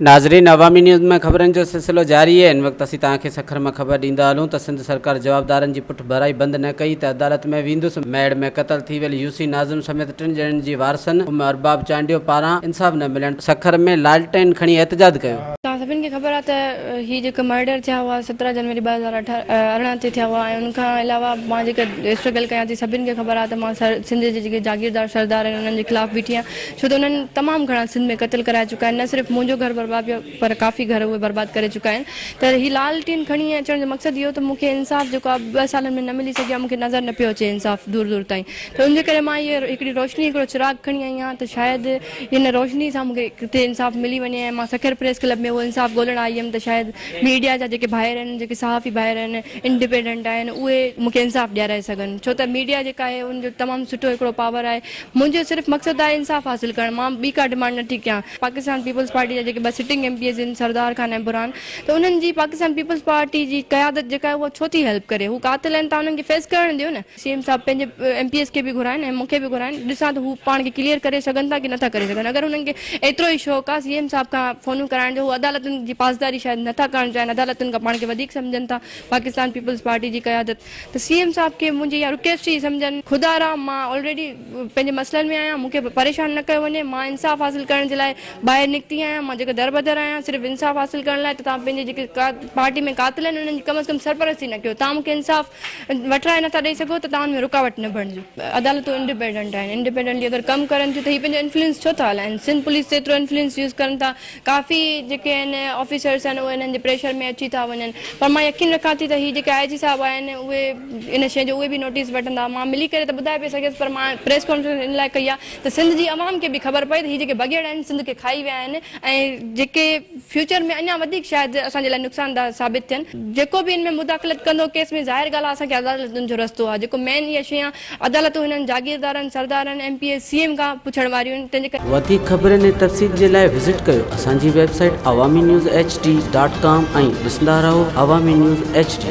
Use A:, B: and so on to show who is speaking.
A: नाज़रीन, अवामी न्यूज़ में ख़बरनि जो सिलसिलो जारी है। इन वक्त असीं तव्हांखे सखर में ख़बर ॾींदा हलूं त सिंध सरकार जवाबदारनि जी पुठ भराई बंद न कई त अदालत में वेंदुसि। मेड़ में क़त्ल थी वियल यूसी नाज़िम समेत 3 ॼणनि जी वारसनि उम अरबाब चांडियो पारां इंसाफ़ न मिलण सखर में लालटेन खणी एहतजाज कयो।
B: सभिनि खे ख़बर आहे त ही जेका मर्डर थिया हुआ 17 जनवरी 2018 ते थिया हुआ ऐं उनखां अलावा मां जेका स्ट्रगल कयां थी, सभिनि खे ख़बर आहे त मां सिंध जे जेके जागीरदार सरदार आहिनि उन्हनि जे ख़िलाफ़ बीठी आहियां, छो त उन्हनि तमामु घणा सिंध में क़त्ल कराए चुका आहिनि। न सिर्फ़ु मुंहिंजो घर बर्बाद पर काफ़ी घर उहे बर्बाद करे चुका आहिनि। त ही लालटेन खणी अचण जो मक़सदु इहो त मूंखे इंसाफ़ जेको आहे 2 सालनि में न मिली सघियो आहे, मूंखे नज़र न पियो अचे इंसाफ़ दूर दूर ताईं। त उनजे करे मां इहे हिकिड़ी रोशनी हिकिड़ो चिराग खणी आई आहियां त शायदि इन रोशनी सां मूंखे किथे इंसाफ़ मिली वञे। ऐं मां सखर प्रेस क्लब में उहो इंसाफ़ ॻोल्हण आई हुयमि त शायदि मीडिया जा जेके भाइर आहिनि, जेके सहाफ़ी भाइर आहिनि, इंडिपेंडेंट आहिनि, उहे मूंखे इंसाफ़ ॾियाराए सघनि, छो त मीडिया जेका आहे उनजो तमामु सुठो हिकिड़ो पावर आहे। मुंहिंजो सिर्फ़ु मक़सदु आहे इंसाफ़ हासिल करणु, मां ॿी का डिमांड नथी कयां। पाकिस्तान पीपल्स पार्टी जा जेके 2 सिटिंग MPs आहिनि, सरदार ख़ान ऐं बुरहान, त उन्हनि जी पाकिस्तान पीपल्स पार्टी जी क़यादत जेका आहे उहा छो थी हेल्प करे? हू कातिल आहिनि त उन्हनि खे फेस करणु ॾियो न। CM साहब पंहिंजे MPs खे बि घुराइनि ऐं मूंखे बि घुराइनि, ॾिसां त हू पाण खे क्लियर करे सघनि था की नथा करे सघनि। अगरि उन्हनि खे एतिरो ई शौक़ु आहे CM साहब खां फ़ोनूं कराइण जो, हू अदालतुनि जी पासदारी शायदि नथा करणु चाहिनि, अदालतुनि खां पाण खे वधीक सम्झनि था पाकिस्तान पीपल्स पार्टी जी क़यादत। त CM साहब खे मुंहिंजी इहा रिक्वेस्ट ई सम्झनि। खुदा रा मां ऑलरेडी पंहिंजे मसइलनि में आहियां, मूंखे परेशान न कयो वञे। मां इंसाफ़ हासिल करण जे लाइ ॿाहिरि निकिती आहियां, मां जेका दर बदर आहियां सिर्फ़ु इंसाफ़ हासिल करण लाइ। त तव्हां पंहिंजे जेके पार्टी में कातिल आहिनि उन्हनि जी कम अज़ कम सरपरस्ती न कयो। तव्हां मूंखे इंसाफ़ वठराए नथा ॾेई सघो त तव्हां में रुकावट न बणिजो। अदालतूं इंडिपेंडेंट आहिनि, इंडिपेंडेंटली अगरि कमु करनि थियूं त हीअ पंहिंजो इन्फ्लुएंस छो था हलाइनि? सिंध पुलिस ते एतिरो इन्फ्लुएंस यूज़ कनि था, काफ़ी जेके आहिनि ऑफिसर्स आहिनि उहे हिननि जे प्रेशर में अची था वञनि। पर मां यकीन रखां थी त हीअ जेके IG साहब आहिनि उहे इन शइ जो उहे बि नोटिस वठंदा। मां मिली करे त ॿुधाए पई सघियसि, पर मां प्रेस कॉन्फ्रेंस इन लाइ कई आहे त सिंध जी अवाम खे बि ख़बर पए त हीअ जेके बग़ैर आहिनि सिंध खे खाई विया आहिनि ऐं जेके फ्यूचर में अञा वधीक शायदि असांजे लाइ नुक़सानदायक साबित थियनि। जेको बि इन में मुदाख़लत कंदो केस में, ज़ाहिर ॻाल्हि आहे असांखे अदालतुनि जो रस्तो आहे। जेको मेन इहा शइ आहे, अदालतूं हिननि जागीरदारनि, सरदारनि, MPs, CM खां पुछण वारियूं आहिनि। तंहिंजे करे
A: वधीक ख़बरनि ऐं तफ़सील जे लाइ विज़िट कयो असांजी वेबसाइट awamiNewsHD.com ऐं ॾिसंदा रहो अवामी न्यूज़ HD।